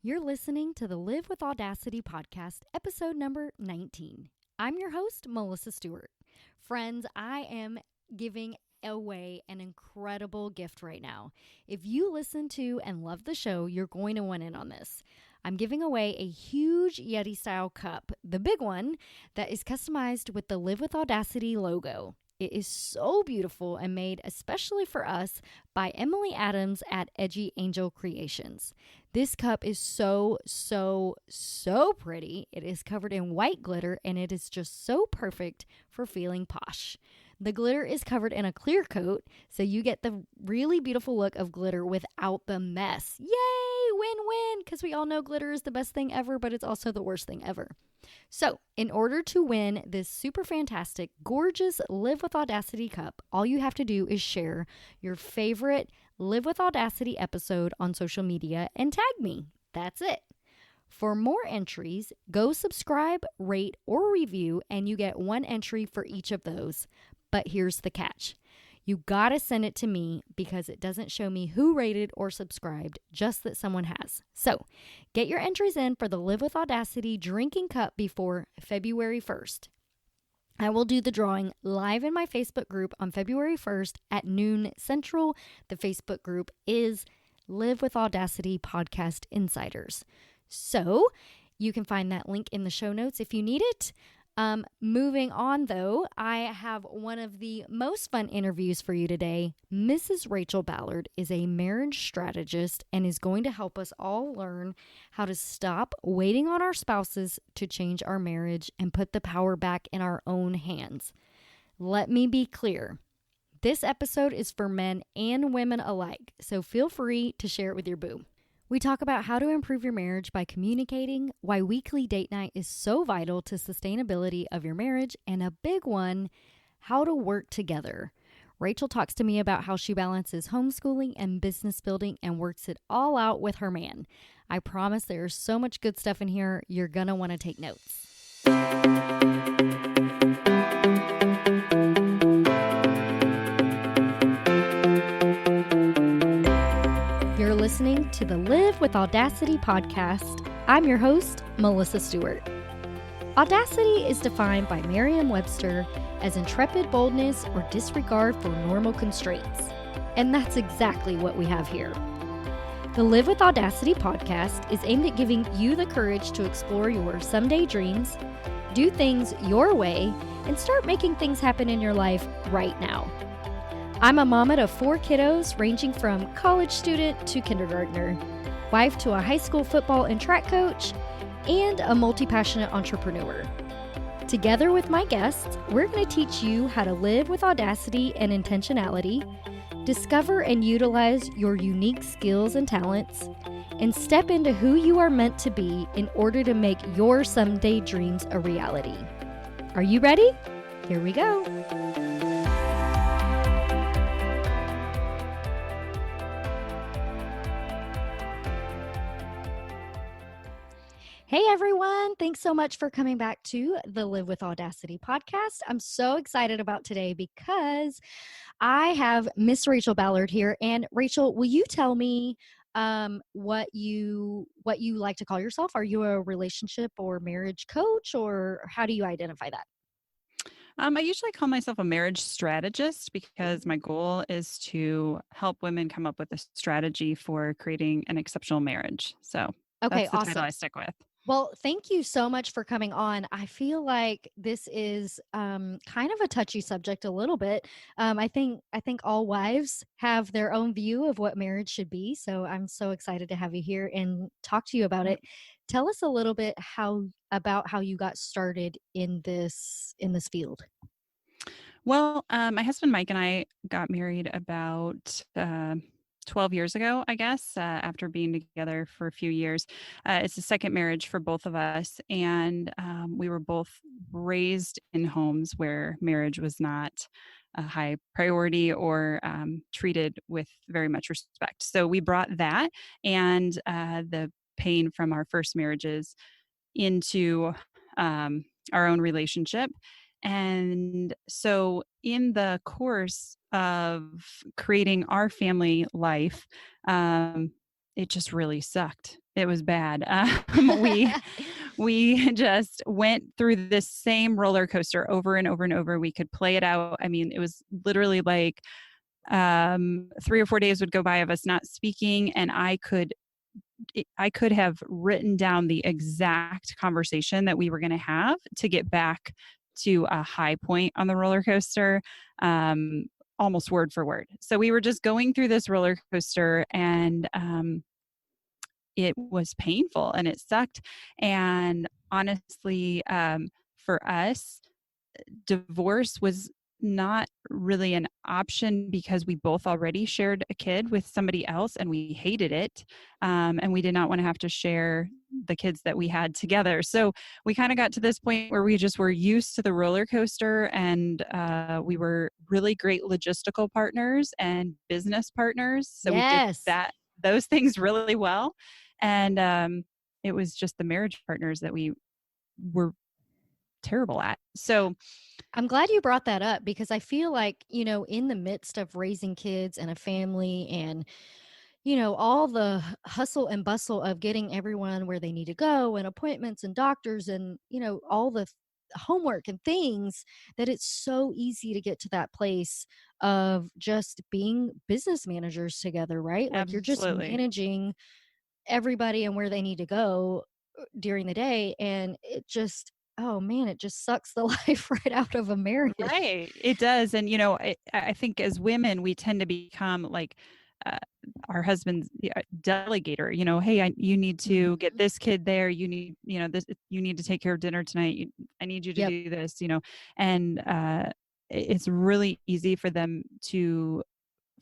You're listening to the Live with Audacity podcast, episode number 19. I'm your host, Melissa Stewart. Friends, I am giving away an incredible gift right now. If you listen to and love the show, you're going to want in on this. I'm giving away a huge Yeti style cup, the big one, that is customized with the Live with Audacity logo. It is so beautiful and made especially for us by Emily Adams at Edgy Angel Creations. This cup is so pretty. It is covered in white glitter and it is just so perfect for feeling posh. The glitter is covered in a clear coat, so you get the really beautiful look of glitter without the mess. Yay! Win-win! Because we all know glitter is the best thing ever, but it's also the worst thing ever. So, in order to win this super fantastic, gorgeous Live with Audacity cup, all you have to do is share your favorite Live with Audacity episode on social media and tag me. That's it. For more entries, go subscribe, rate, or review, and you get one entry for each of those. But here's the catch. You gotta send it to me because it doesn't show me who rated or subscribed, just that someone has. So, get your entries in for the Live with Audacity drinking cup before February 1st. I will do the drawing live in my Facebook group on February 1st at noon Central. The Facebook group is Live with Audacity Podcast Insiders. So, you can find that link in the show notes if you need it. Moving on though, I have one of the most fun interviews for you today. Mrs. Rachel Ballard is a marriage strategist and is going to help us all learn how to stop waiting on our spouses to change our marriage and put the power back in our own hands. Let me be clear. This episode is for men and women alike, so feel free to share it with your boo. We talk about how to improve your marriage by communicating, why weekly date night is so vital to sustainability of your marriage, and a big one, how to work together. Rachel talks to me about how she balances homeschooling and business building and works it all out with her man. I promise there's so much good stuff in here, you're gonna want to take notes. You're listening to the Live with Audacity podcast. I'm your host, Melissa Stewart. Audacity is defined by Merriam-Webster as intrepid boldness or disregard for normal constraints. And that's exactly what we have here. The Live with Audacity podcast is aimed at giving you the courage to explore your someday dreams, do things your way, and start making things happen in your life right now. I'm a mama to 4 kiddos ranging from college student to kindergartner, wife to a high school football and track coach, and a multi-passionate entrepreneur. Together with my guests, we're going to teach you how to live with audacity and intentionality, discover and utilize your unique skills and talents, and step into who you are meant to be in order to make your someday dreams a reality. Are you ready? Here we go. Hey everyone, thanks so much for coming back to the Live with Audacity podcast. I'm so excited about today because I have Miss Rachel Ballard here. And Rachel, will you tell me what you like to call yourself? Are you a relationship or marriage coach, or how do you identify that? I usually call myself a marriage strategist because my goal is to help women come up with a strategy for creating an exceptional marriage. So Okay, that's the awesome. title I stick with. Well, thank you so much for coming on. I feel like this is kind of a touchy subject a little bit. I think all wives have their own view of what marriage should be. So I'm so excited to have you here and talk to you about it. Tell us a little bit about how you got started in this field. Well, my husband Mike and I got married about 12 years ago, I guess, after being together for a few years. It's the second marriage for both of us. And we were both raised in homes where marriage was not a high priority or treated with very much respect. So we brought that and the pain from our first marriages into our own relationship. And so, in the course of creating our family life, it just really sucked. It was bad. We just went through this same roller coaster over and over and over. We could play it out. I mean, it was literally like 3 or 4 days would go by of us not speaking, and I could have written down the exact conversation that we were going to have to get back to a high point on the roller coaster, almost word for word. So we were just going through this roller coaster, and it was painful and it sucked. And honestly, for us, divorce was not really an option because we both already shared a kid with somebody else and we hated it. And we did not want to have to share the kids that we had together. So we kind of got to this point where we just were used to the roller coaster, and we were really great logistical partners and business partners. So we did Yes. those things really well. And it was just the marriage partners that we were terrible at. So I'm glad you brought that up because I feel like, in the midst of raising kids and a family and, all the hustle and bustle of getting everyone where they need to go and appointments and doctors and, all the homework and things, that it's so easy to get to that place of just being business managers together, right? Like you're just absolutely. managing everybody and where they need to go during the day. And it just, oh man, it just sucks the life right out of a marriage. Right. It does. And, I think as women, we tend to become like uh, our husband's delegator, hey, you need to get Mhm. this kid there. You need, this, you need to take care of dinner tonight. I need you to Yep. do this, and it's really easy for them to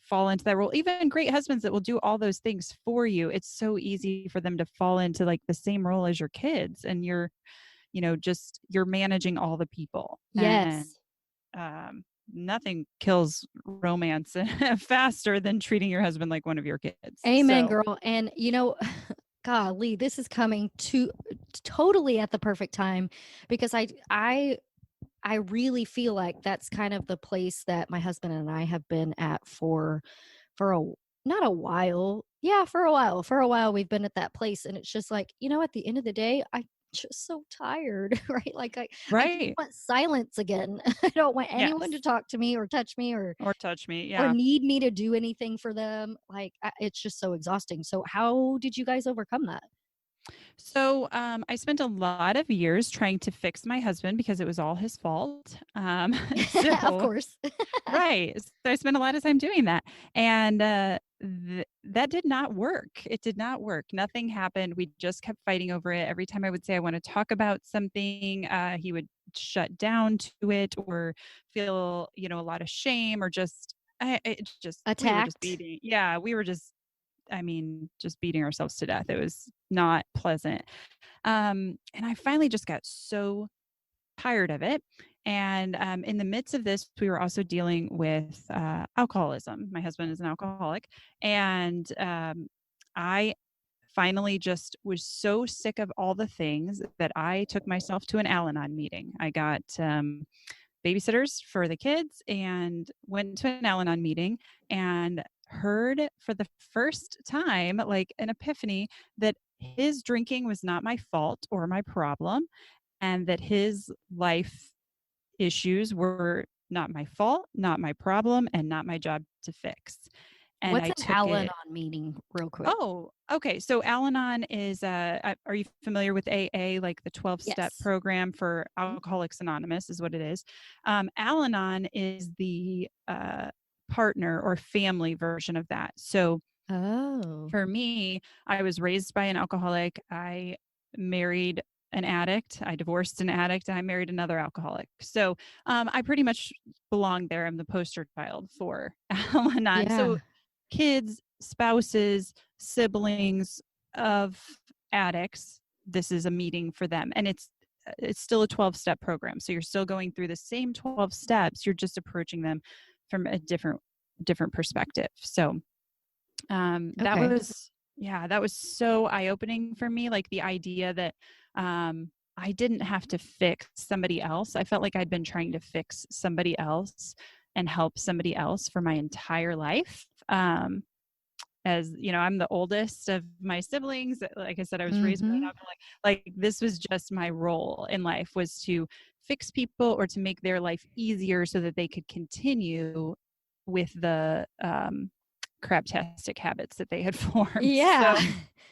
fall into that role. Even great husbands that will do all those things for you. It's so easy for them to fall into like the same role as your kids, and just you're managing all the people. And Yes. nothing kills romance faster than treating your husband like one of your kids. Amen, So, girl. And golly, this is coming to totally at the perfect time because I really feel like that's kind of the place that my husband and I have been at for a not a while. Yeah, for a while. For a while we've been at that place and it's just like, at the end of the day, I'm just so tired, right? Like I just right. want silence again. I don't want anyone to Yes. talk to me or touch me Or touch me. or Yeah. need me to do anything for them. Like it's just so exhausting. So how did you guys overcome that? So I spent a lot of years trying to fix my husband because it was all his fault. Of So course. right. So I spent a lot of time doing that. And that did not work. It did not work. Nothing happened. We just kept fighting over it. Every time I would say, I want to talk about something, he would shut down to it or feel, a lot of shame or just, we were just Attacked. beating. Yeah. We were just, just beating ourselves to death. It was not pleasant. And I finally just got so tired of it. And in the midst of this, we were also dealing with alcoholism. My husband is an alcoholic. And I finally just was so sick of all the things that I took myself to an Al Anon meeting. I got babysitters for the kids and went to an Al Anon meeting and heard for the first time, like an epiphany, that his drinking was not my fault or my problem, and that his life issues were not my fault, not my problem, and not my job to fix. And What's I an took Al-Anon it. meaning real quick? Oh, okay. So Al Anon is, are you familiar with AA, like the 12-step Yes. program for Mhm. Alcoholics Anonymous is what it is. Al Anon is the partner or family version of that. So Oh. for me, I was raised by an alcoholic. I married an addict. I divorced an addict. And I married another alcoholic. So I pretty much belong there. I'm the poster child for Al Anon. So Yeah. kids, spouses, siblings of addicts, this is a meeting for them. And it's still a 12-step program. So you're still going through the same 12 steps. You're just approaching them from a different perspective. So that Okay. was, yeah, that was so eye-opening for me. Like the idea that I didn't have to fix somebody else. I felt like I'd been trying to fix somebody else and help somebody else for my entire life. as I'm the oldest of my siblings. Like I said, I was raised by an Mm-hmm. alcoholic. Like this was just my role in life, was to fix people or to make their life easier so that they could continue with the craptastic habits that they had formed. Yeah.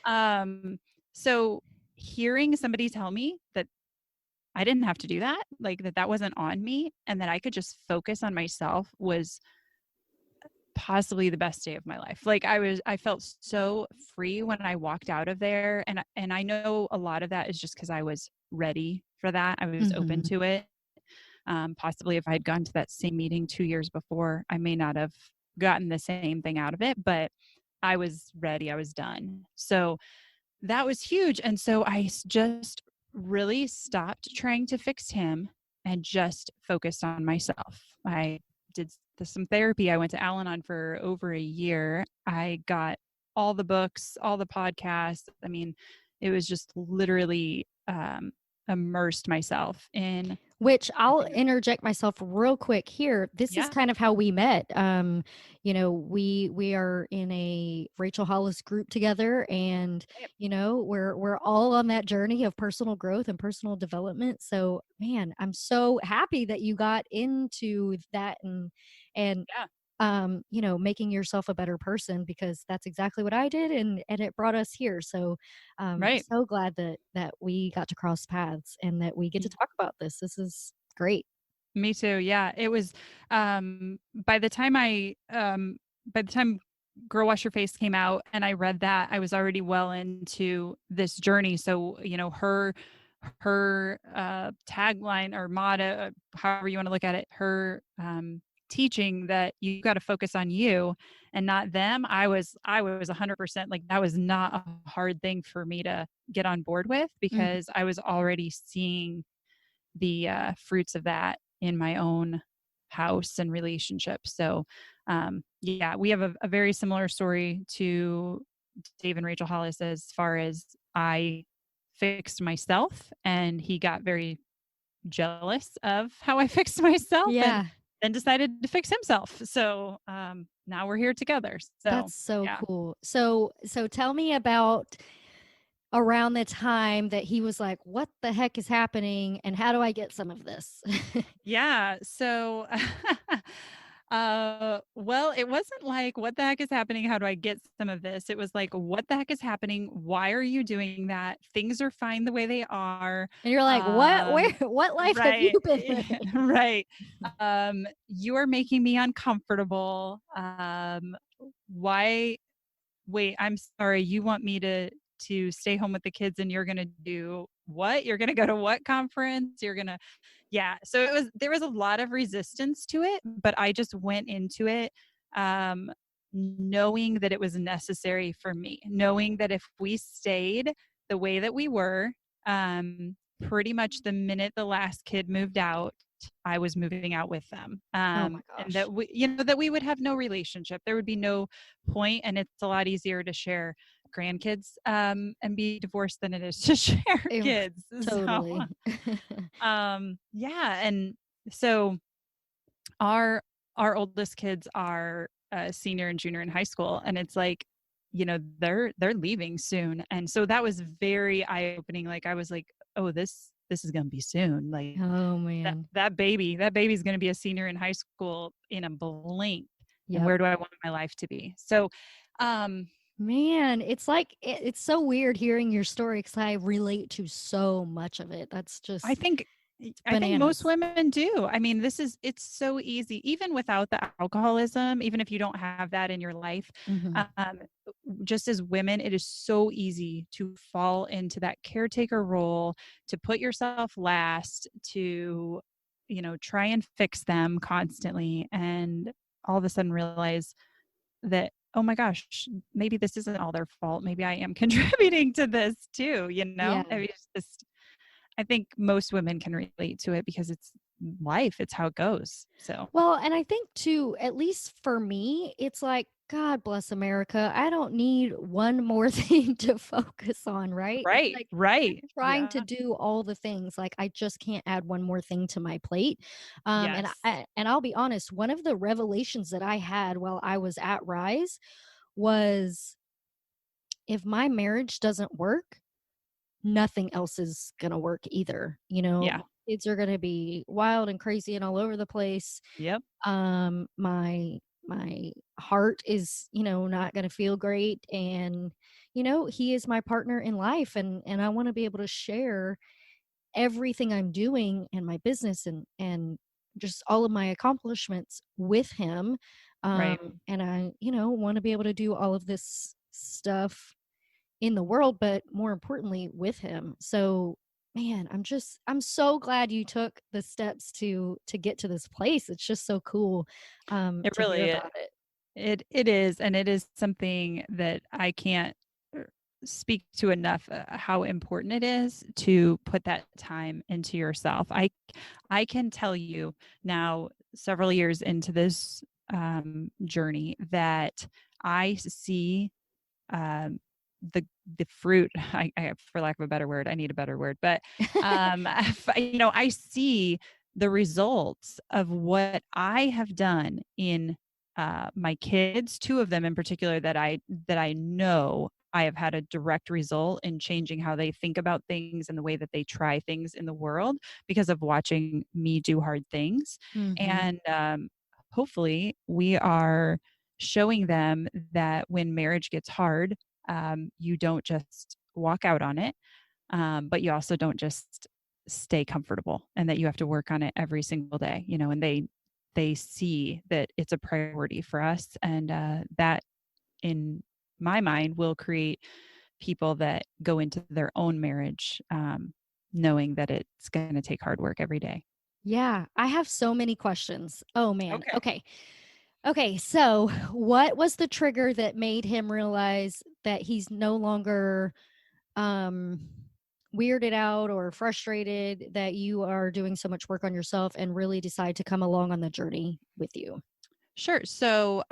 Um, so hearing somebody tell me that I didn't have to do that, like that wasn't on me, and that I could just focus on myself was possibly the best day of my life. Like I felt so free when I walked out of there, and I know a lot of that is just because I was ready for that. I was open Mm-hmm. to it. Possibly if I had gone to that same meeting 2 years before, I may not have gotten the same thing out of it, but I was ready. I was done. So that was huge. And so just really stopped trying to fix him and just focused on myself. I did some therapy. I went to Al Anon for over a year. I got all the books, all the podcasts. I mean, it was just literally immersed myself in Which the I'll things. interject myself real quick here. This is Yeah. kind of how we met. We are in a Rachel Hollis group together, and Right. we're all on that journey of personal growth and personal development. So, man, I'm so happy that you got into that and Yeah. making yourself a better person, because that's exactly what I did, and it brought us here. So Right. so glad that we got to cross paths and that we get to talk about this. This is great. Me too. Yeah. It was by the time Girl Wash Your Face came out and I read that, I was already well into this journey. So, her tagline or motto, however you want to look at it, her teaching that you got to focus on you and not them. I was 100% like, that was not a hard thing for me to get on board with, Mhm. because I was already seeing the fruits of that in my own house and relationships. So, yeah, we have a very similar story to Dave and Rachel Hollis, as far as I fixed myself and he got very jealous of how I fixed myself and Yeah, then decided to fix himself. So, now we're here together. So, that's so yeah. cool. So tell me about around the time that he was like, "What the heck is happening, and how do I get some of this?" Yeah. So, well, it wasn't like, what the heck is happening? How do I get some of this? It was like, what the heck is happening? Why are you doing that? Things are fine the way they are. And you're like, "What? Where? What life have you Right. been living?" Right. You are making me uncomfortable. Why? Wait, I'm sorry. You want me to stay home with the kids and you're going to do what? You're going to go to what conference? You're going to Yeah, so there was a lot of resistance to it, but I just went into it um knowing that it was necessary for me, knowing that if we stayed the way that we were, um pretty much the minute the last kid moved out, I was moving out with them. Oh my And gosh. that we would have no relationship. There would be no point, and it's a lot easier to share grandkids and be divorced than it is to share Ew, kids. So totally. yeah, and so our oldest kids are senior and junior in high school, and it's like, they're leaving soon, and so that was very eye opening. Like I was like, oh, this is gonna be soon. Like Oh that man. that baby's gonna be a senior in high school in a blink. And Yep. where do I want my life to be? So, um, Man, it's like it's so weird hearing your story because I relate to so much of it. That's I just think I think most bananas. women do. I mean, it's so easy, even without the alcoholism, even if you don't have that in your life. Hmm. Um, just as women, it is so easy to fall into that caretaker role, to put yourself last, to, try and fix them constantly, and all of a sudden realize that, oh my gosh, maybe this isn't all their fault. Maybe I am contributing to this too. Yeah. I mean, it's just I think most women can relate to it because it's life, it's how it goes. So, Well, and I think too, at least for me, it's like, God bless America. I don't need one more thing to focus on, right? It's right, like I'm right. trying to Yeah. do all the things. Like I just can't add one more thing to my plate. And Yes. I'll be honest, one of the revelations that I had while I was at Rise was if my marriage doesn't work, nothing else is going to work either. You know, Yeah. my kids are going to be wild and crazy and all over the place. Yep. My heart is, not going to feel great, and he is my partner in life, and I want to be able to share everything I'm doing in my business and just all of my accomplishments with him. Right. And I, want to be able to do all of this stuff in the world, but more importantly with him. So, man, I'm so glad you took the steps to get to this place. It's just so cool It to hear really about it. it is, and it is something that I can't speak to enough, how important it is to put that time into yourself. I can tell you now, several years into this journey, that I see um, the fruit. For lack of a better word, I need a better word, but I see the results of what I have done in my kids, two of them in particular, that I know I have had a direct result in changing how they think about things and the way that they try things in the world because of watching me do hard things. Mhm. And hopefully, we are showing them that when marriage gets hard, you don't just walk out on it, but you also don't just stay comfortable, and that you have to work on it every single day, and they see that it's a priority for us, and that, in my mind, will create people that go into their own marriage knowing that it's going to take hard work every day. Yeah, I have so many questions. Oh man. Okay. Okay. Okay, so what was the trigger that made him realize that he's no longer um weirded out or frustrated that you are doing so much work on yourself and really decide to come along on the journey with you? Sure. So,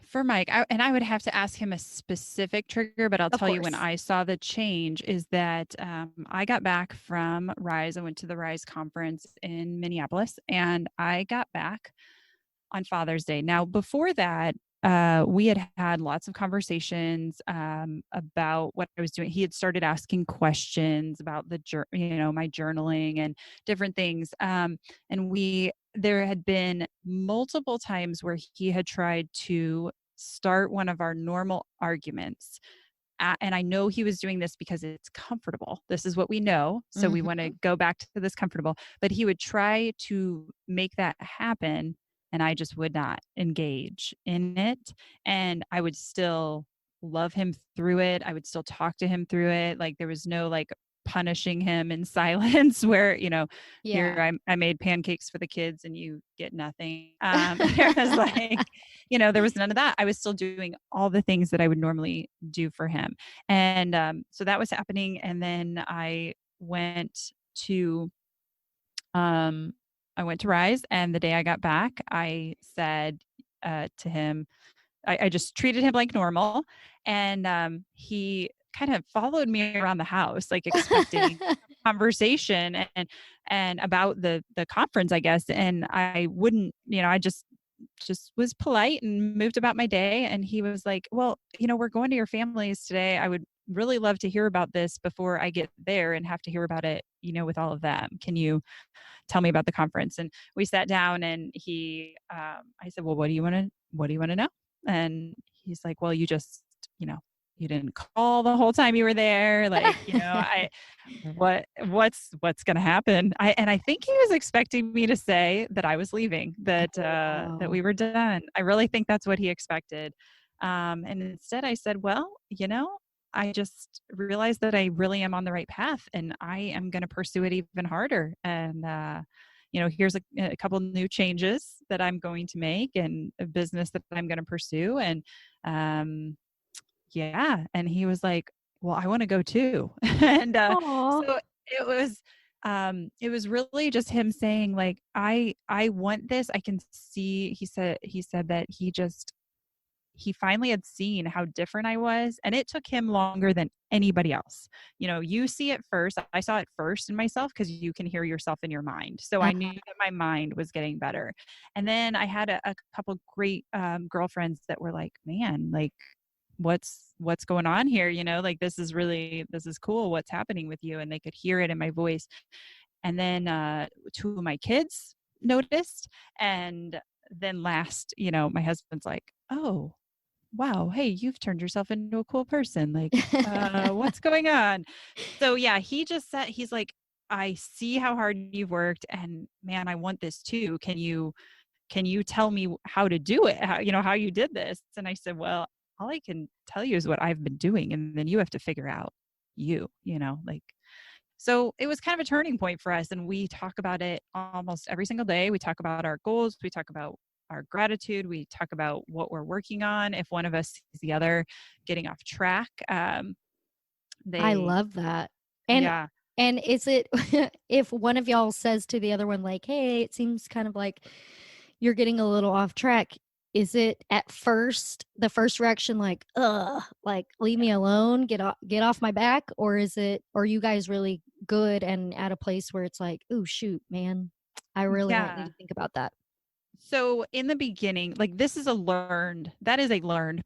for Mike, I would have to ask him a specific trigger, but I'll Of tell you when course. I saw the change is that I got back from Rise. I went to the Rise conference in Minneapolis, and I got back on Father's Day. Now, before that, we had had lots of conversations about what I was doing. He had started asking questions about my journaling and different things. And there had been multiple times where he had tried to start one of our normal arguments. And I know he was doing this because it's comfortable. This is what we know. So we want to Mhm. go back to this comfortable. But he would try to make that happen. And I just would not engage in it. And I would still love him through it. I would still talk to him through it. Like, there was no like punishing him in silence where, here Yeah. I made pancakes for the kids and you get nothing. There was like, there was none of that. I was still doing all the things that I would normally do for him. And so that was happening. And then to um, I went to Rise, and the day I got back, I said to him, I just treated him like normal, and he kind of followed me around the house, like expecting conversation and about the conference, I guess. And I wouldn't, I just was polite and moved about my day. And he was like, "Well, we're going to your family's today. I would really love to hear about this before I get there and have to hear about it, with all of them. Can you tell me about the conference?" And we sat down, and I said, "Well, what do you want to know?" And he's like, "Well, you know, you didn't call the whole time you were there. Like, what's going to happen?" And I think he was expecting me to say that I was leaving, Oh, that we wow. were done. I really think that's what he expected. And instead I said, "Well, I just realized that I really am on the right path, and I am going to pursue it even harder. And, here's a couple new changes that I'm going to make, and a business that I'm going to pursue." And, yeah. And he was like, "Well, I want to go too." And, Aw. so it was really just him saying, like, I want this. I can see, he said that he finally had seen how different I was. And it took him longer than anybody else. You see it first. I saw it first in myself because you can hear yourself in your mind. So I knew that my mind was getting better. And then I had a couple great girlfriends that were like, man, like, what's going on here? Like, this is cool. What's happening with you? And they could hear it in my voice. And then two of my kids noticed. And then last, my husband's like, oh, wow, hey, you've turned yourself into a cool person. Like, what's going on? So yeah, he just said, he's like, I see how hard you've worked, and man, I want this too. Can you tell me how to do it? How you did this? And I said, well, all I can tell you is what I've been doing. And then you have to figure out like, so it was kind of a turning point for us. And we talk about it almost every single day. We talk about our goals. We talk about our gratitude. We talk about what we're working on. If one of us sees the other getting off track, I love that. And yeah. And is it if one of y'all says to the other one, like, hey, it seems kind of like you're getting a little off track, is it at first the first reaction like, ugh, like leave me alone, get off my back? Or are you guys really good and at a place where it's like, oh shoot, man, I really might need Yeah. to think about that? So in the beginning, like that is a learned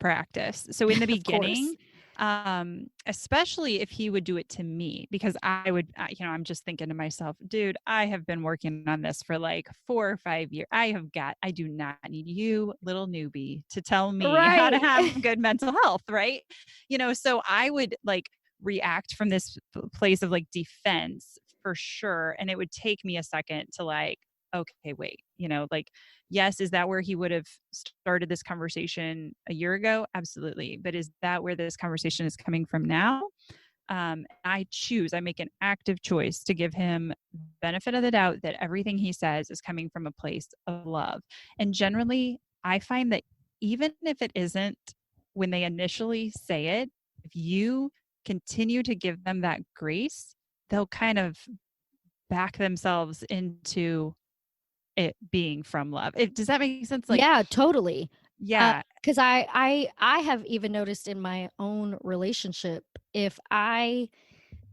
practice. So in the Of course. beginning, especially if he would do it to me, because I'm just thinking to myself, dude, I have been working on this for like 4 or 5 years. I do not need you, little newbie, to tell me how to Right. have good mental health. Right. So I would like react from this place of like defense for sure. And it would take me a second to like, okay, wait, like, yes, is that where he would have started this conversation a year ago? Absolutely. But is that where this conversation is coming from now? I make an active choice to give him benefit of the doubt that everything he says is coming from a place of love. And generally, I find that even if it isn't when they initially say it, if you continue to give them that grace, they'll kind of back themselves into it being from love. Does that make sense? Like, Yeah, totally. yeah, Because I have even noticed in my own relationship, if I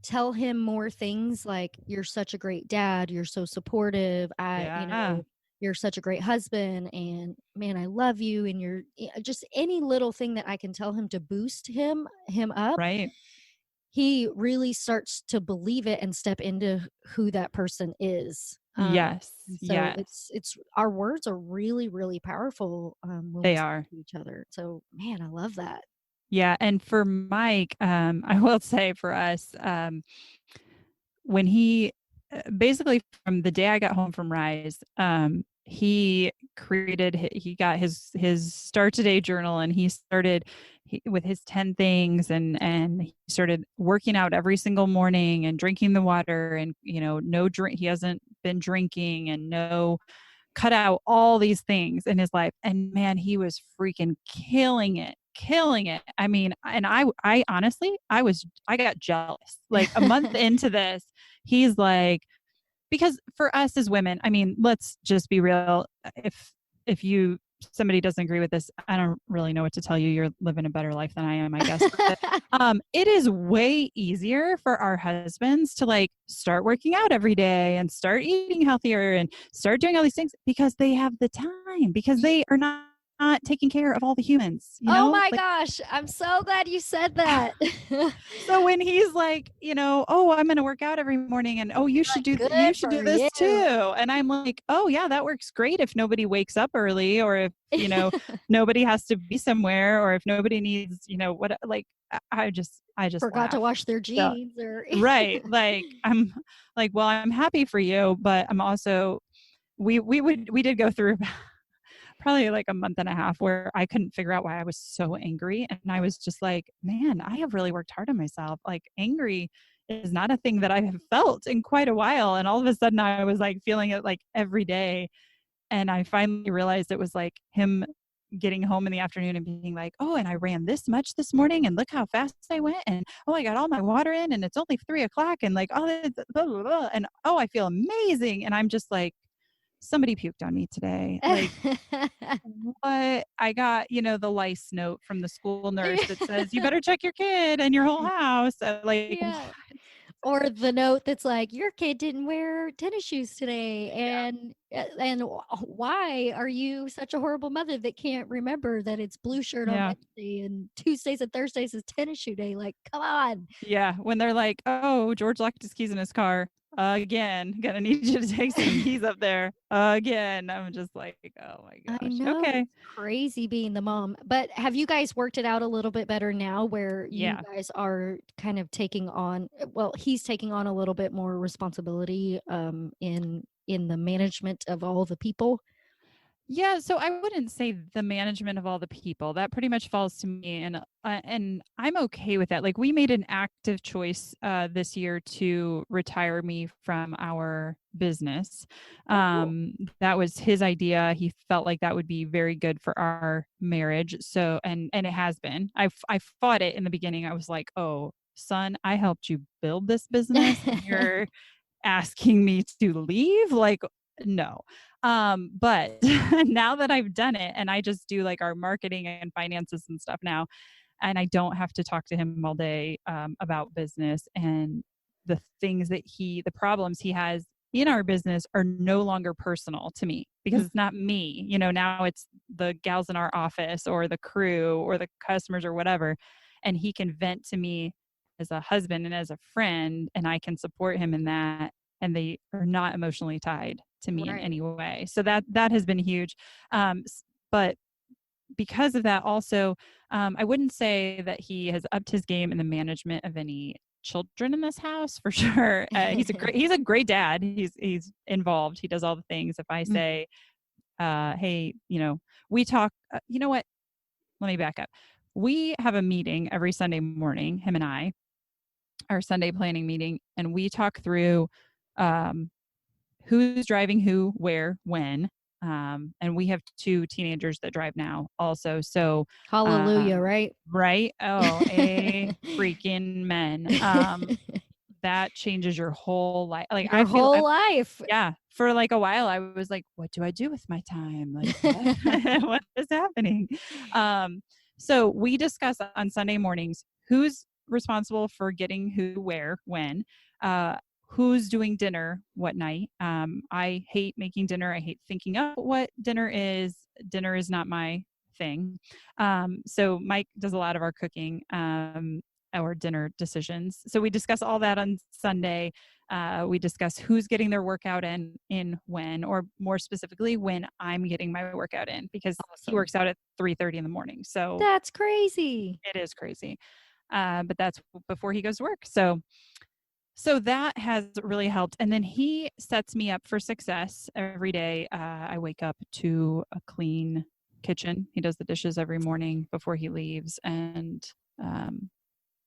tell him more things like, you're such a great dad, you're so supportive, yeah, you're such a great husband, and man, I love you, and just any little thing that I can tell him to boost him up, right. he really starts to believe it and step into who that person is. Yes, So yes, it's our words are really, really powerful when we they speak are. to each other. So man, I love that. Yeah, and for Mike, I will say for us, when he basically from the day I got home from Rise, he got his start today journal, and he started with his 10 things, and he started working out every single morning and drinking the water, and no drink, he hasn't been drinking, and no, cut out all these things in his life. And man, he was freaking killing it. I mean, and I honestly, I got jealous. Like a month into this, he's like, because for us as women, I mean, let's just be real. If somebody doesn't agree with this, I don't really know what to tell you. You're living a better life than I am, I guess. But, it is way easier for our husbands to like start working out every day and start eating healthier and start doing all these things because they have the time, because they are not taking care of all the humans, Oh my like. gosh, I'm so glad you said that. So when he's like, oh, I'm going to work out every morning, and oh, you should Like, do good do for this you. too. And I'm like, oh yeah, that works great if nobody wakes up early, or if, nobody has to be somewhere, or if nobody needs, what, like, I just Forgot to laugh. wash their So, jeans or right. Like, I'm like, well, I'm happy for you, but I'm also, we did go through probably like a month and a half where I couldn't figure out why I was so angry. And I was just like, man, I have really worked hard on myself. Like, angry is not a thing that I have felt in quite a while. And all of a sudden I was like feeling it like every day. And I finally realized it was like him getting home in the afternoon and being like, oh, and I ran this much this morning, and look how fast I went. And oh, I got all my water in, and it's only 3:00, and like, oh, blah, blah, blah, and oh, I feel amazing. And I'm just like, somebody puked on me today. Like, what? I got, the lice note from the school nurse that says, you better check your kid and your whole house. Like, what? Yeah. Or the note that's like, "Your kid didn't wear tennis shoes today, Yeah. and why are you such a horrible mother that can't remember that it's blue shirt on Yeah. Wednesday and Tuesdays and Thursdays is tennis shoe day?" Like, come on. Yeah. When they're like, oh, George locked his keys in his car again. Gonna need you to take some keys up there again. I'm just like, oh my I gosh. know, Okay. it's crazy being the mom, but have you guys worked it out a little bit better now where you Yeah. guys are kind of taking on well, he's taking on a little bit more responsibility, in the management of all the people? Yeah, so I wouldn't say the management of all the people. That pretty much falls to me, and I'm okay with that. Like we made an active choice this year to retire me from our business. Oh, cool. That was his idea. He felt like that would be very good for our marriage. So and it has been. I fought it in the beginning. I was like, "Oh, son, I helped you build this business, and you're asking me to leave? Like, no." But now that I've done it and I just do like our marketing and finances and stuff now, and I don't have to talk to him all day about business and the problems he has in our business are no longer personal to me because Mm, it's not me. Now it's the gals in our office or the crew or the customers or whatever. And he can vent to me as a husband and as a friend, and I can support him in that. And they are not emotionally tied to me in right. any way. So that has been huge. But because of that, also, I wouldn't say that he has upped his game in the management of any children in this house for sure. He's a great dad. He's involved. He does all the things. If I Mm, say, hey, we talk. You know what? Let me back up. We have a meeting every Sunday morning, him and I, our Sunday planning meeting, and we talk through um, who's driving who, where, when. And we have two teenagers that drive now also. So, hallelujah, um, right? right? Oh, a freaking men. That changes your whole life. Like Your I feel whole life. yeah, for like a while I was like, what do I do with my time? Like what what is happening? Um, so we discuss on Sunday mornings who's responsible for getting who, where, when, uh, who's doing dinner what night. I hate making dinner. I hate thinking up what dinner is. Dinner is not my thing. So Mike does a lot of our cooking, our dinner decisions. So we discuss all that on Sunday. We discuss who's getting their workout in when, or more specifically, when I'm getting my workout in, because he Awesome. works out at 3:30 in the morning. So That's crazy. it is crazy. But that's before he goes to work. So that has really helped. And then he sets me up for success every day. I wake up to a clean kitchen. He does the dishes every morning before he leaves. And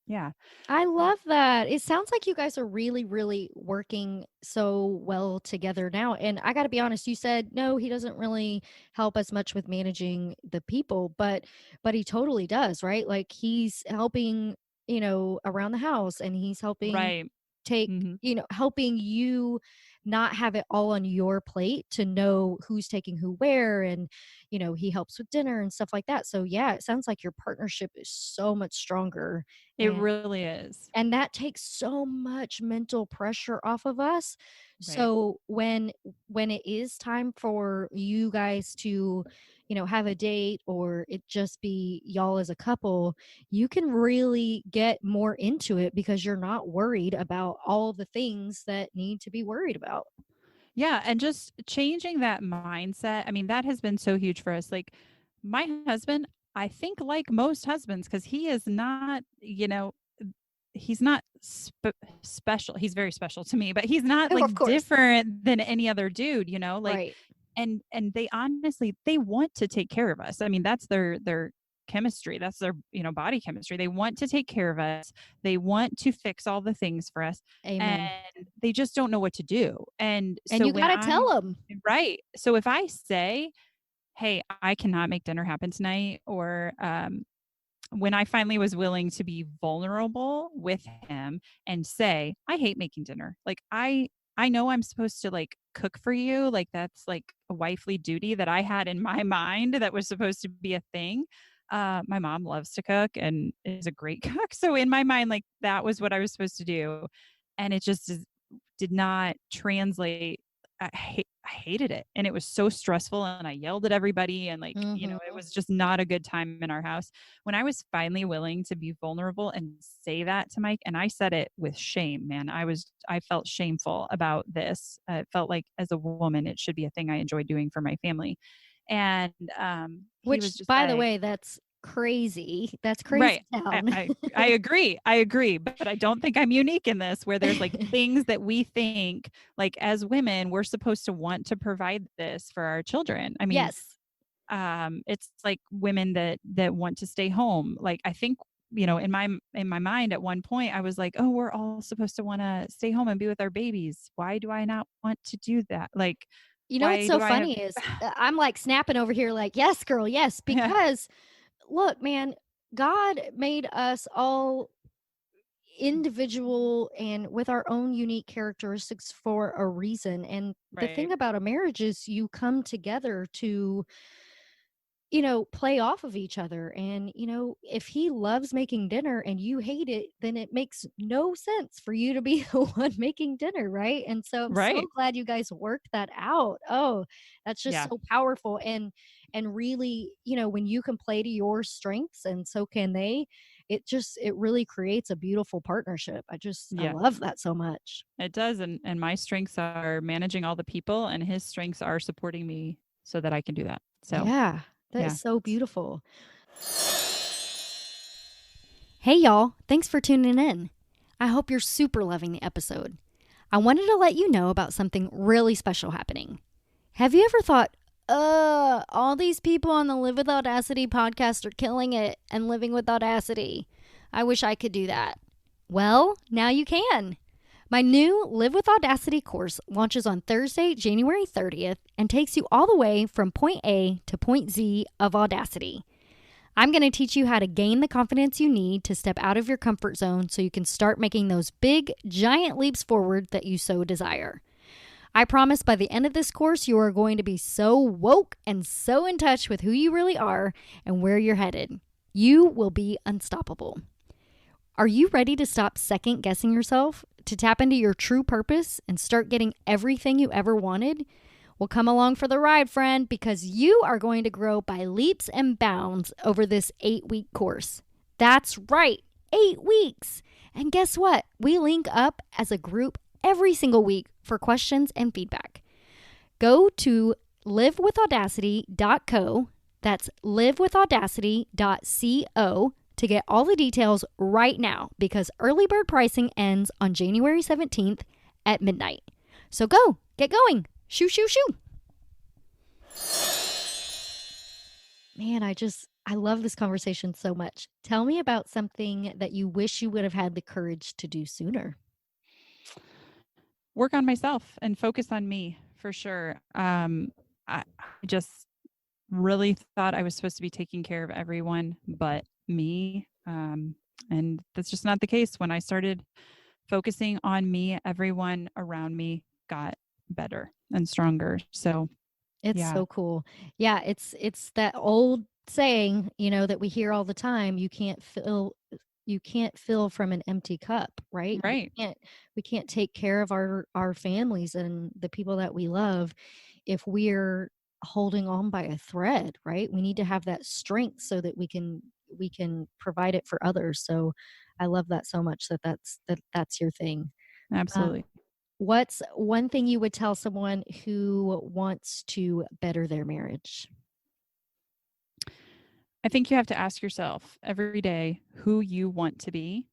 yeah. I love that. It sounds like you guys are really, really working so well together now. And I got to be honest, you said no, he doesn't really help as much with managing the people, but he totally does, right? Like he's helping, around the house and he's helping Right. take, Hmm. helping you not have it all on your plate to know who's taking who where and he helps with dinner and stuff like that. So yeah, it sounds like your partnership is so much stronger It really is. and that takes so much mental pressure off of us. Right. So when it is time for you guys to, have a date or it just be y'all as a couple, you can really get more into it because you're not worried about all the things that need to be worried about. Yeah, and just changing that mindset. I mean, that has been so huge for us. Like my husband, I think like most husbands, because he is not, he's not special. He's very special to me, but he's not Oh, like of course. different than any other dude, like Right. and they honestly they want to take care of us. I mean, that's their chemistry. That's their, body chemistry. They want to take care of us. They want to fix all the things for us. And Amen. they just don't know what to do. And And so you when got to I tell them. right. So if I say, "Hey, I cannot make dinner happen tonight," or when I finally was willing to be vulnerable with him and say, "I hate making dinner." Like I know I'm supposed to like cook for you. Like that's like a wifely duty that I had in my mind that was supposed to be a thing. My mom loves to cook and is a great cook. So in my mind, like that was what I was supposed to do. And it just did not translate. I hated it. And it was so stressful. And I yelled at everybody. And like, it Mm-hmm. was just not a good time in our house. When I was finally willing to be vulnerable and say that to Mike, and I said it with shame, man. I felt shameful about this. It felt like as a woman, it should be a thing I enjoy doing for my family. And he Which, was just by the like, way, that's crazy. That's crazy right. town. I agree. I agree. But I don't think I'm unique in this where there's like things that we think like as women, we're supposed to want to provide this for our children. I mean, Yes. it's like women that want to stay home. Like I think, in my mind at one point I was like, oh, we're all supposed to want to stay home and be with our babies. Why do I not want to do that? Like, You know what's why so do I have funny is I'm like snapping over here, like, yes, girl, yes, yeah, because look, man, God made us all individual and with our own unique characteristics for a reason. And the right, thing about a marriage is you come together to play off of each other. And, if he loves making dinner and you hate it, then it makes no sense for you to be the one making dinner, right? And so I'm so right, glad you guys worked that out. Oh, that's just yeah, so powerful. And really, when you can play to your strengths and so can they, it really creates a beautiful partnership. I yeah. love that so much. It does, and my strengths are managing all the people, and his strengths are supporting me so that I can do that. So Yeah, that is yeah, so beautiful. Hey, y'all. Thanks for tuning in. I hope you're super loving the episode. I wanted to let you know about something really special happening. Have you ever thought, all these people on the Live with Audacity podcast are killing it and living with Audacity? I wish I could do that. Well, now you can. My new Live with Audacity course launches on Thursday, January 30th, and takes you all the way from point A to point Z of Audacity. I'm going to teach you how to gain the confidence you need to step out of your comfort zone so you can start making those big, giant leaps forward that you so desire. I promise by the end of this course, you are going to be so woke and so in touch with who you really are and where you're headed. You will be unstoppable. Are you ready to stop second guessing yourself, to tap into your true purpose and start getting everything you ever wanted? Well, come along for the ride, friend, because you are going to grow by leaps and bounds over this 8-week course. That's right, 8 weeks. And guess what? We link up as a group every single week for questions and feedback. Go to livewithaudacity.co. That's livewithaudacity.co to get all the details right now because early bird pricing ends on January 17th at midnight. So go, get going. Shoo, shoo, shoo. Man, I love this conversation so much. Tell me about something that you wish you would have had the courage to do sooner. work on myself and focus on me for sure. I just really thought I was supposed to be taking care of everyone but me. And that's just not the case. When I started focusing on me, everyone around me got better and stronger. So, It's yeah, so cool. Yeah, it's that old saying, that we hear all the time, you can't fill from an empty cup, right? right. We can't take care of our families and the people that we love if we're holding on by a thread, right? We need to have that strength so that we can provide it for others. So I love that so much that's your thing. Uh, Absolutely. what's one thing you would tell someone who wants to better their marriage? I think you have to ask yourself every day who you want to be.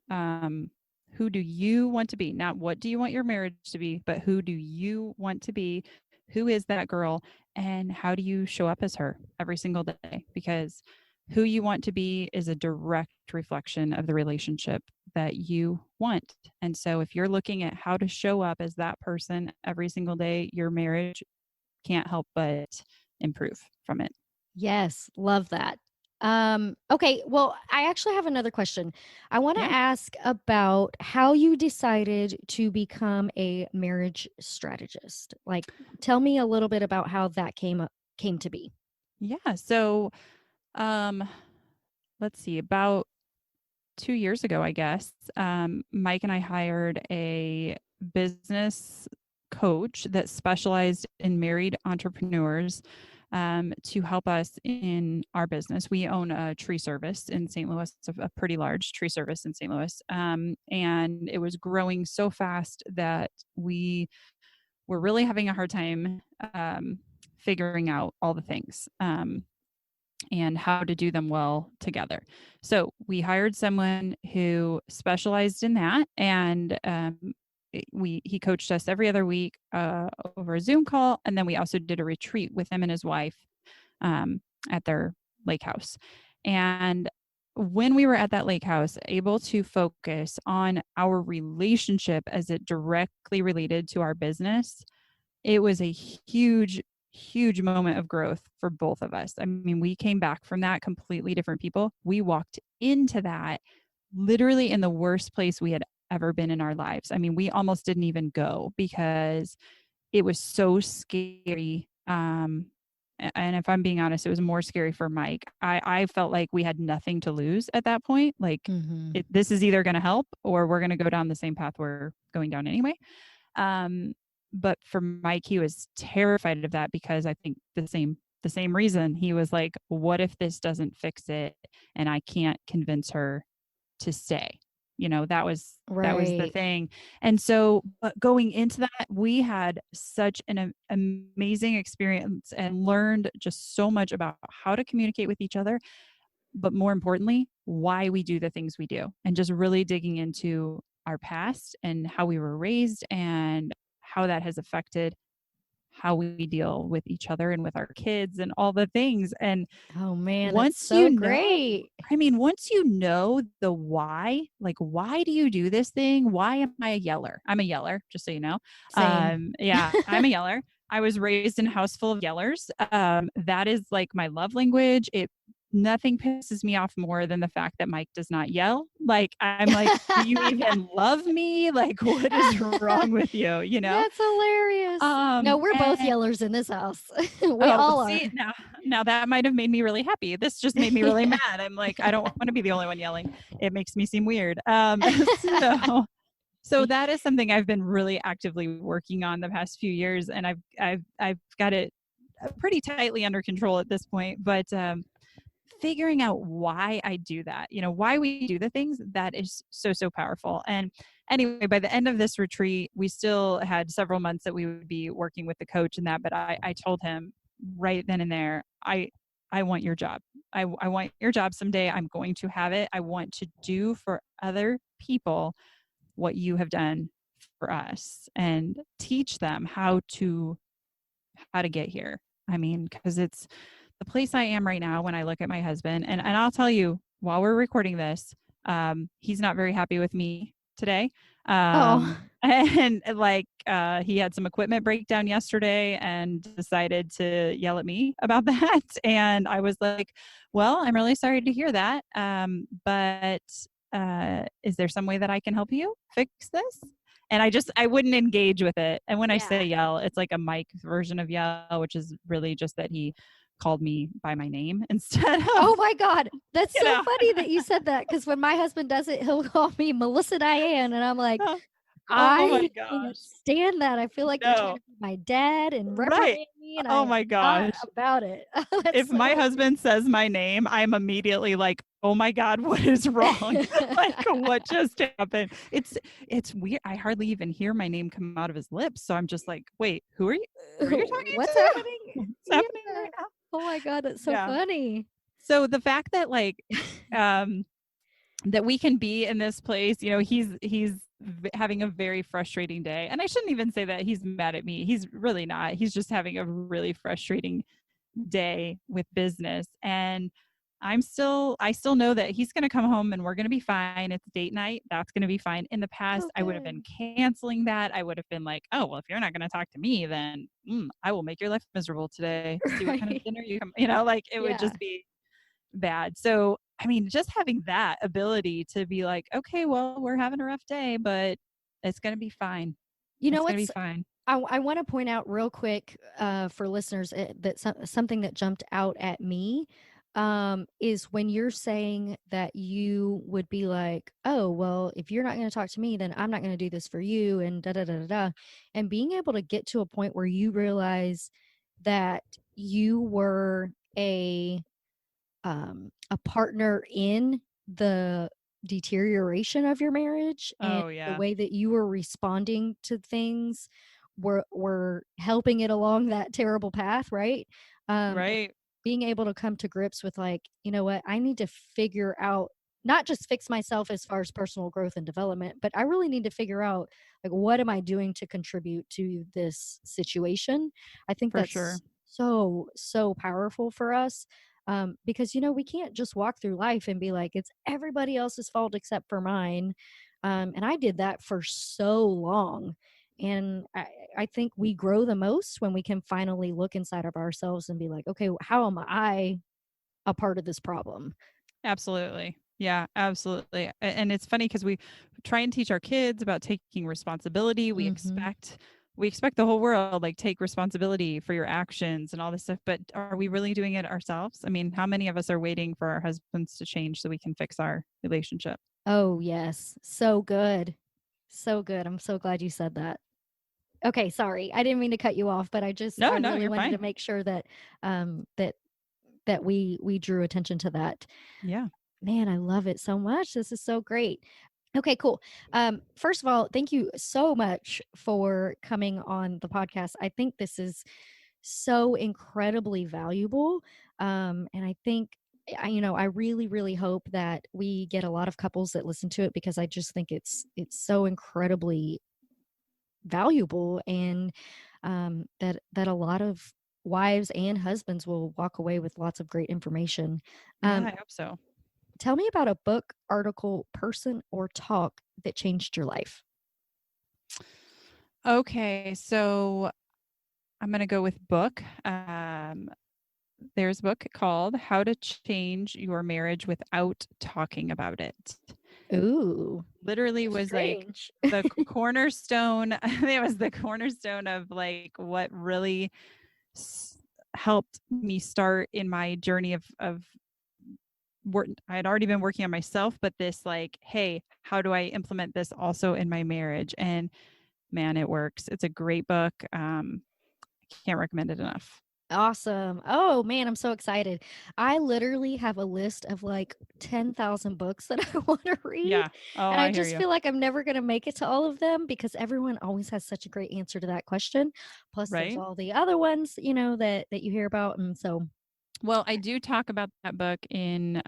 Um, who do you want to be? Not what do you want your marriage to be, but who do you want to be? Who is that girl? And how do you show up as her every single day? Because who you want to be is a direct reflection of the relationship that you want. And so if you're looking at how to show up as that person every single day, your marriage can't help but improve from it. Yes, love that. Okay, well, I actually have another question. I want to Yeah. ask about how you decided to become a marriage strategist. Like, tell me a little bit about how that came to be. Yeah. So, um, let's see, about 2 years ago, I guess, Mike and I hired a business coach that specialized in married entrepreneurs to help us in our business. We own a tree service in St. Louis, it's a pretty large tree service in St. Louis. And it was growing so fast that we were really having a hard time figuring out all the things. And how to do them well together. So we hired someone who specialized in that, and he coached us every other week over a Zoom call, and then we also did a retreat with him and his wife um, at their lake house. And when we were at that lake house, able to focus on our relationship as it directly related to our business, it was a huge moment of growth for both of us. I mean, we came back from that completely different people. We walked into that literally in the worst place we had ever been in our lives. I mean, we almost didn't even go because it was so scary. And if I'm being honest, it was more scary for Mike. I felt like we had nothing to lose at that point. Like, Mm-hmm. this is either going to help or we're going to go down the same path we're going down anyway. Um, but for Mike, he was terrified of that because I think the same reason. He was like, what if this doesn't fix it and I can't convince her to stay? That was the Right. thing. And so, but going into that, we had such an amazing experience and learned just so much about how to communicate with each other, but more importantly, why we do the things we do, and just really digging into our past and how we were raised and how that has affected how we deal with each other and with our kids and all the things. And Oh man, that's once so great. once you know the why, like, why do you do this thing? Why am I a yeller? I'm a yeller, just so you know. Same. Yeah, I'm a yeller. I was raised in a house full of yellers. That is like my love language. Nothing pisses me off more than the fact that Mike does not yell. Like, I'm like, do you even love me? Like, what is wrong with you? That's hilarious. No, we're both And yellers in this house. We oh, all are. see, now that might have made me really happy. This just made me really mad. I'm like, I don't want to be the only one yelling. It makes me seem weird. So so that is something I've been really actively working on the past few years, and I've got it pretty tightly under control at this point. But figuring out why I do that, why we do the things, that is so powerful. And anyway, by the end of this retreat, we still had several months that we would be working with the coach and that, but I told him right then and there, I want your job. I want your job someday. I'm going to have it. I want to do for other people what you have done for us and teach them how to get here. I mean, because it's the place I am right now when I look at my husband. And I'll tell you, while we're recording this, he's not very happy with me today. Oh, And like, he had some equipment breakdown yesterday and decided to yell at me about that. And I was like, well, I'm really sorry to hear that. But is there some way that I can help you fix this? And I wouldn't engage with it. And when I yeah. say yell, it's like a Mike version of yell, which is really just that he called me by my name instead Oh of, my God. That's you so know, funny that you said that because when my husband does it, he'll call me Melissa Diane. And I'm like, oh my I can't gosh. stand that. I feel like you're trying No. to be my dad and Right. reprimand me, and I Oh am my not gosh. about it. That's If my so husband says my name, I'm immediately like, oh my God, what is wrong? Like, what just happened? It's weird. I hardly even hear my name come out of his lips. So I'm just like, wait, who are you talking what's to? happening? What's Yeah. happening right now? Oh my God, that's so Yeah. funny. So the fact that, like, um that we can be in this place, he's having a very frustrating day. And I shouldn't even say that he's mad at me. He's really not. He's just having a really frustrating day with business. And I still know that he's going to come home and we're going to be fine. It's date night. That's going to be fine. In the past, Oh, I would have been good. canceling that. I would have been like, oh, well, if you're not going to talk to me, then I will make your life miserable today. See what kind of Right. dinner you come, like, it would Yeah. just be bad. So, I mean, just having that ability to be like, okay, well, we're having a rough day, but it's going to be fine. You know It's going to be what's fine. I want to point out real quick for listeners that something that jumped out at me is when you're saying that you would be like, oh, well, if you're not going to talk to me, then I'm not going to do this for you, and da da da da da. And being able to get to a point where you realize that you were a partner in the deterioration of your marriage, and Oh, the yeah. way that you were responding to things were helping it along that terrible path, right? And Right. being able to come to grips with, like, you know what, I need to figure out, not just fix myself as far as personal growth and development, but I really need to figure out, like, what am I doing to contribute to this situation? I think For sure. that's so powerful for us, because we can't just walk through life and be like, it's everybody else's fault except for mine. And I did that for so long. And I think we grow the most when we can finally look inside of ourselves and be like, okay, how am I a part of this problem? Absolutely. Yeah, absolutely. And it's funny because we try and teach our kids about taking responsibility. Hmm. We expect the whole world like take responsibility for your actions and all this stuff, but are we really doing it ourselves? I mean, how many of us are waiting for our husbands to change so we can fix our relationship? Oh, yes. So good. So good. I'm so glad you said that. Okay, sorry. I didn't mean to cut you off, but I No, no, really you're wanted to fine. make sure that we drew attention to that. Yeah. Man, I love it so much. This is so great. Okay, cool. First of all, thank you so much for coming on the podcast. I think this is so incredibly valuable. And I think, I really, really hope that we get a lot of couples that listen to it, because I just think it's so incredibly valuable, and that a lot of wives and husbands will walk away with lots of great information. Yeah, Um, I hope so. Tell me about a book, article, person, or talk that changed your life. Okay, so I'm going to go with book. There's a book called How to Change Your Marriage Without Talking About It. Ooh, Literally that's was like strange. the cornerstone. It was the cornerstone of like what really helped me start in my journey of work. I had already been working on myself, but this like, hey, how do I implement this also in my marriage? And man, it works. It's a great book. I can't recommend it enough. Awesome. Oh man, I'm so excited. I literally have a list of like 10,000 books that I want to read. Yeah. Oh, And I I hear just you. feel like I'm never going to make it to all of them, because everyone always has such a great answer to that question. Plus, there's Right. all the other ones, that you hear about. And so, Well, I do talk about that book in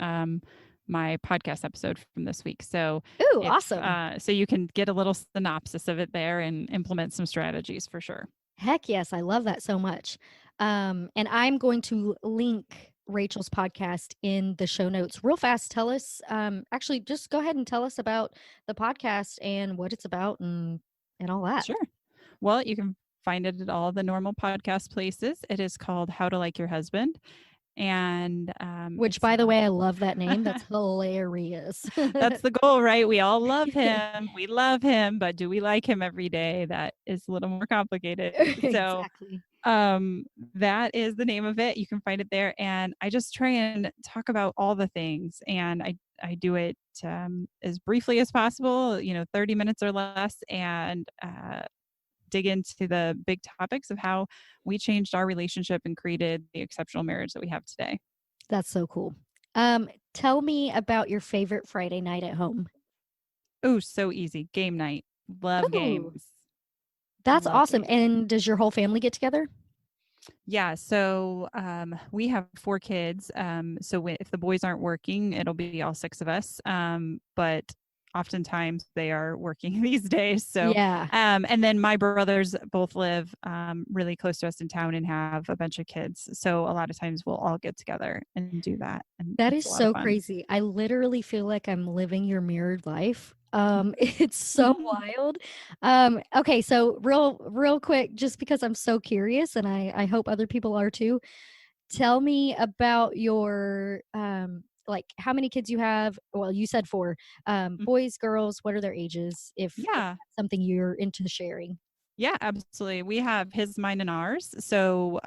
my podcast episode from this week. So ooh, if awesome. so you can get a little synopsis of it there and implement some strategies for sure. Heck yes, I love that so much. And I'm going to link Rachel's podcast in the show notes. Real fast, tell us, actually, just go ahead and tell us about the podcast and what it's about, and all that. Sure. Well, you can find it at all the normal podcast places. It is called How to Like Your Husband. And Which, it's by the way, I love that name. That's hilarious. that's the goal, right? We all love him. We love him, but do we like him every day? That is a little more complicated. So Exactly. that is the name of it. You can find it there. And I just try and talk about all the things. And I do it as briefly as possible, 30 minutes or less, and dig into the big topics of how we changed our relationship and created the exceptional marriage that we have today. That's so cool. Tell me about your favorite Friday night at home. Oh, so easy. Game night. Love Oh, games. that's Love awesome. games. And does your whole family get together? Yeah. So we have 4 kids. So if the boys aren't working, it'll be all 6 of us. But oftentimes they are working these days. So, Yeah. and then my brothers both live really close to us in town and have a bunch of kids. So a lot of times we'll all get together and do that. And That it's is a lot of so fun. crazy. I literally feel like I'm living your mirrored life. It's so wild. Okay, so real quick, just because I'm so curious, and I hope other people are too. Tell me about your, like, how many kids you have. Well, you said 4. Mm. Boys, girls, what are their ages, if Yeah. that's something you're into sharing? Yeah, absolutely. We have his, mine, and ours. So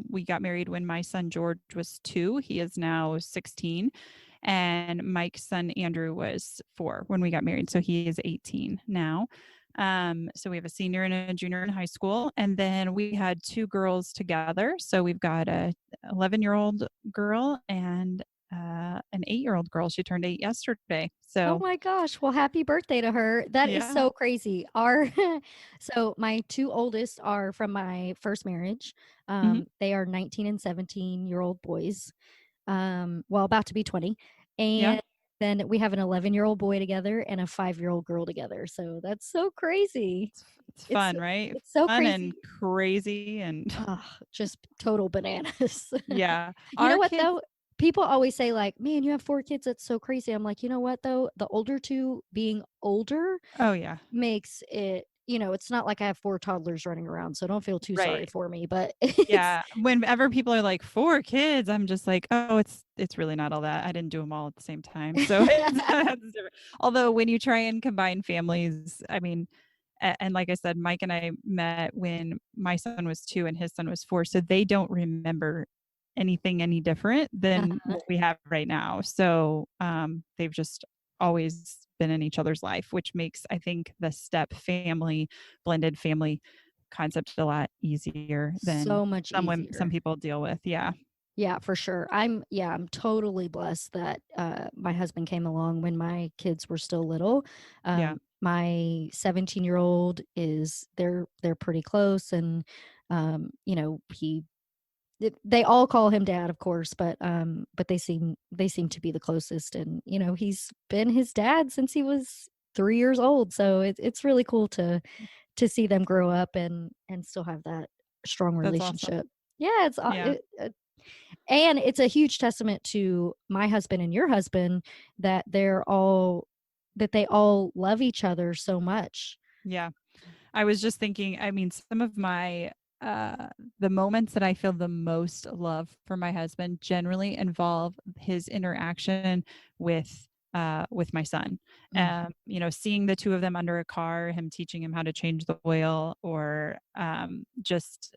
we got married when my son George was 2. He is now 16. And Mike's son Andrew was 4 when we got married. So he is 18 now. So we have a senior and a junior in high school. And then we had 2 girls together. So we've got a 11-year-old girl and an 8-year-old girl. She turned 8 yesterday. Oh So my gosh. Well, happy birthday to her. That is yeah. so crazy. Our so my 2 oldest are from my first marriage. Hmm. They are 19 and 17-year-old boys. Well, about to be 20. Yeah. And then we have an 11-year-old boy together and a 5-year-old girl together. So that's so crazy. It's It's fun, right? it's so Fun and crazy. crazy and Ugh, just total bananas. yeah. You know Our what kids though? People always say like, "Man, you have 4 kids, that's so crazy." I'm like, "You know what though? The older 2 being older oh yeah. makes it, it's not like I have 4 toddlers running around, so don't feel too sorry Right. for me, but it's Yeah. Whenever people are like 4 kids, I'm just like, "Oh, it's really not all that. I didn't do them all at the same time." So that's different. Although when you try and combine families, I mean, and like I said, Mike and I met when my son was 2 and his son was 4, so they don't remember anything any different than Uh-huh. what we have right now. So, they've just always been in each other's life, which makes, I think, the step family, blended family concept a lot easier than So much some easier. people deal with. Yeah. Yeah, for sure. I'm totally blessed that, my husband came along when my kids were still little. Yeah. My 17-year-old they're pretty close and, he they all call him dad, of course, but they seem to be the closest and, he's been his dad since he was 3 years old, so it's really cool to see them grow up and still have that strong That's awesome. relationship. Yeah, it's Yeah. and it's a huge testament to my husband and your husband that they all love each other so much. Yeah. I was just thinking, I mean, some of my the moments that I feel the most love for my husband generally involve his interaction with my son. Mm. Seeing the 2 of them under a car, him teaching him how to change the oil, or just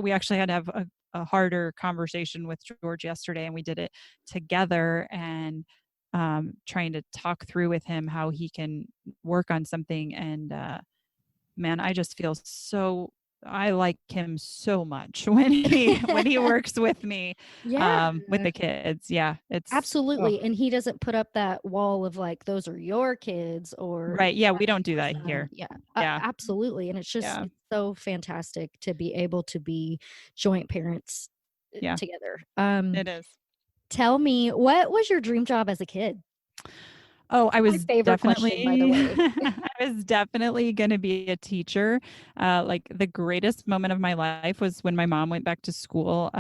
we actually had to have a harder conversation with George yesterday, and we did it together and trying to talk through with him how he can work on something and man, I just feel so I like him so much when he works with me, Yeah. with the kids. Yeah, it's oh, Absolutely, and he doesn't put up that wall of, like, "Those are your kids," or, right. Yeah, we "That's don't do your that son." here. Yeah, Yeah, absolutely, and yeah, it's so fantastic to be able to be joint parents, yeah. together. It is. Tell me, what was your dream job as a kid? Oh, I My was favorite question, by the definitely way. I was definitely gonna be a teacher. Like, the greatest moment of my life was when my mom went back to school,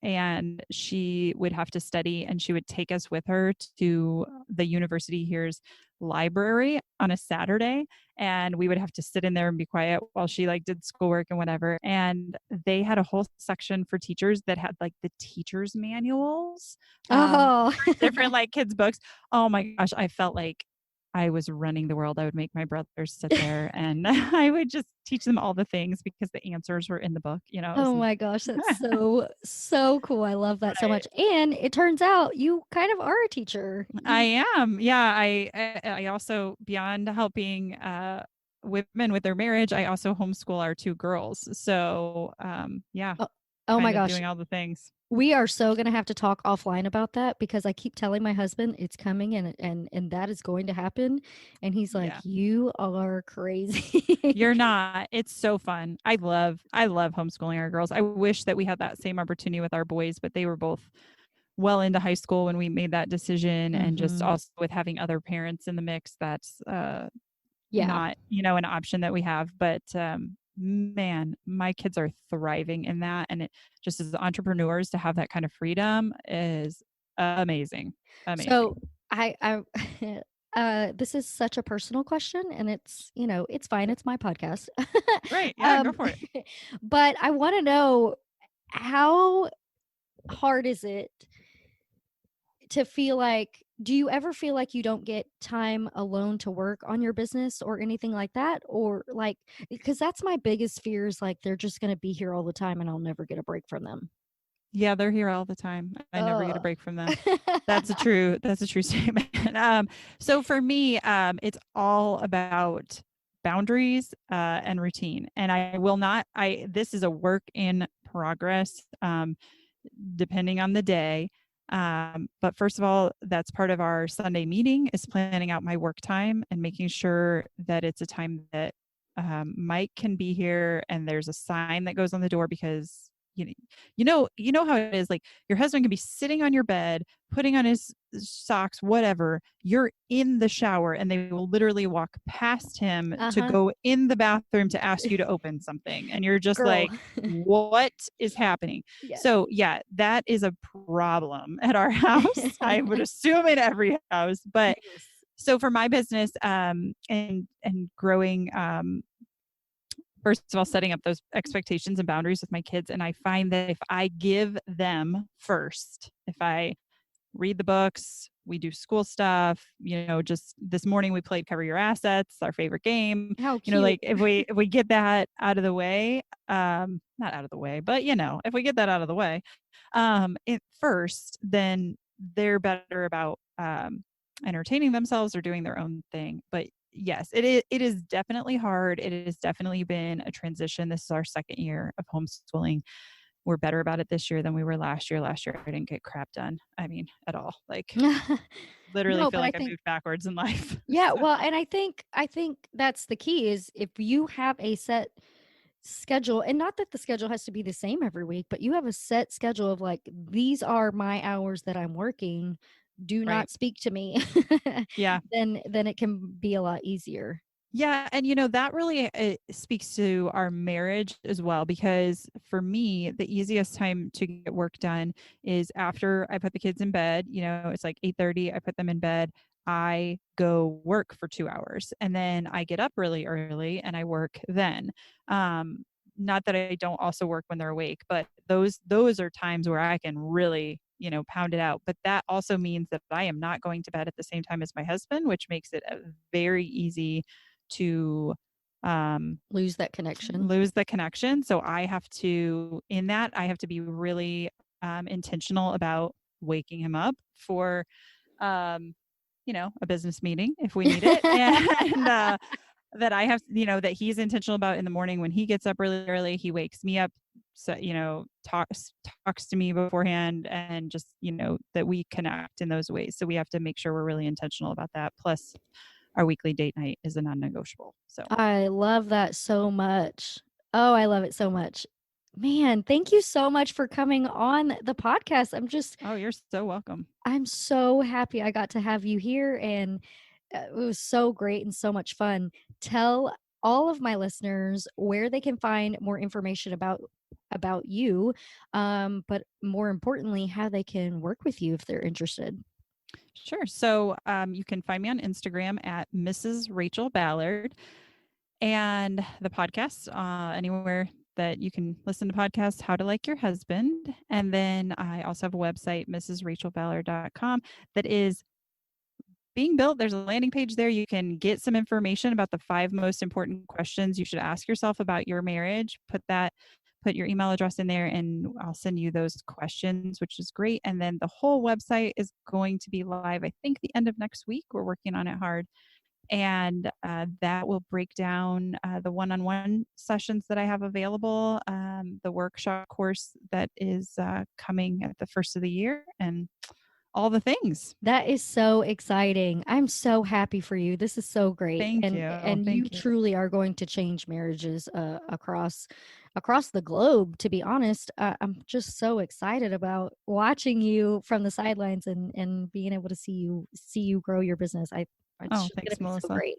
and she would have to study, and she would take us with her to the university here's library on a Saturday, and we would have to sit in there and be quiet while she, like, did schoolwork and whatever, and they had a whole section for teachers that had, like, the teachers' manuals, Oh. for different, like, kids' books. Oh my gosh, I felt like I was running the world. I would make my brothers sit there and I would just teach them all the things because the answers were in the book, it Oh was my gosh, that's so, so cool, I love that so right. much, and it turns out you kind of are a teacher. You I am. Yeah, I also beyond helping women with their marriage, I also homeschool our 2 girls. So, yeah, Oh oh my kind of gosh. doing all the things. We are so gonna have to talk offline about that because I keep telling my husband it's coming and that is going to happen, and he's Yeah. like, "You are crazy." You're not. It's so fun. I love homeschooling our girls. I wish that we had that same opportunity with our boys, but they were both well into high school when we made that decision and just Mhm. also with having other parents in the mix, that's Yeah. not, an option that we have. But man, my kids are thriving in that. And it just as entrepreneurs to have that kind of freedom is amazing. So, Amazing. I this is such a personal question, and it's fine, it's my podcast. Great. Yeah, go Um, for it. but I wanna know how hard is it to feel like, do you ever feel like you don't get time alone to work on your business or anything like that? Or like, because that's my biggest fear is like they're just going to be here all the time and I'll never get a break from them. Yeah, they're here all the time. I never get a Oh. break from them. That's a true statement. So for me, it's all about boundaries and routine. And I will not, this is a work in progress, depending on the day. But first of all, that's part of our Sunday meeting is planning out my work time and making sure that it's a time that Mike can be here and there's a sign that goes on the door because you know how it is. Like your husband can be sitting on your bed, putting on his socks, whatever. You're in the shower and they will literally walk past him to go in the bathroom to ask you to open something. And you're just Girl. like, what is happening? Yes. So yeah, that is a problem at our house. I would assume in every house, but Yes. so for my business, and growing, first of all, setting up those expectations and boundaries with my kids. And I find that if I give them first, if I read the books, we do school stuff, just this morning we played Cover Your Assets, our favorite game. How cute. Like if we get that out of the way, not out of the way, but if we get that out of the way, at first, then they're better about entertaining themselves or doing their own thing. But yes, it is definitely hard. It has definitely been a transition. This is our second year of homeschooling. We're better about it this year than we were last year. Last year, I didn't get crap done. I mean, at all. Like literally feel like I moved backwards in life. Yeah. Well, and I think that's the key is if you have a set schedule, and not that the schedule has to be the same every week, but you have a set schedule of like, these are my hours that I'm working. Do not speak to me. Yeah. Then it can be a lot easier. Yeah. And, that really speaks to our marriage as well, because for me, the easiest time to get work done is after I put the kids in bed. It's like 8:30, I put them in bed. I go work for 2 hours and then I get up really early and I work then. Not that I don't also work when they're awake, but those are times where I can really pound it out. But that also means that I am not going to bed at the same time as my husband, which makes it very easy to lose that connection. So I have to be really intentional about waking him up for a business meeting if we need it. And that I have, that he's intentional about in the morning when he gets up really early, he wakes me up, so, talks to me beforehand, and just, that we connect in those ways. So we have to make sure we're really intentional about that. Plus our weekly date night is a non-negotiable. So I love that so much. Oh, I love it so much. Man, thank you so much for coming on the podcast. Oh, you're so welcome. I'm so happy I got to have you here, and it was so great and so much fun. Tell all of my listeners where they can find more information about you, but more importantly, how they can work with you if they're interested. Sure. So you can find me on Instagram at Mrs. Rachel Ballard, and the podcast anywhere that you can listen to podcasts, How to Like Your Husband. And then I also have a website, mrsrachelballard.com, that is being built. There's a landing page there. You can get some information about the 5 most important questions you should ask yourself about your marriage. Put your email address in there and I'll send you those questions, which is great. And then the whole website is going to be live, I think, the end of next week. We're working on it hard. And that will break down the one-on-one sessions that I have available, the workshop course that is coming at the first of the year, and all the things. That is so exciting. I'm so happy for you. This is so great. Thank you. And you truly are going to change marriages across the globe, to be honest. I'm just so excited about watching you from the sidelines and being able to see you grow your business. Thanks, Melissa. So great.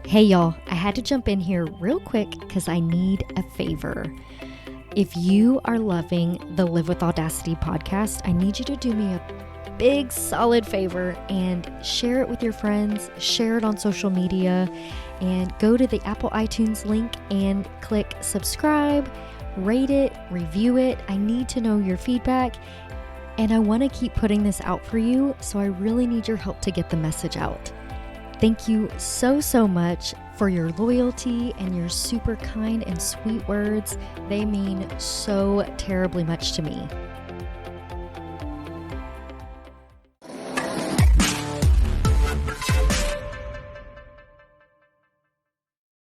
Hey y'all, I had to jump in here real quick because I need a favor. If you are loving the Live with Audacity podcast, I need you to do me a big solid favor and share it with your friends, share it on social media, and go to the Apple iTunes link and click subscribe, Rate it, review it. I need to know your feedback. And I want to keep putting this out for you, so I really need your help to get the message out. Thank you so, so much for your loyalty and your super kind and sweet words. They mean so terribly much to me.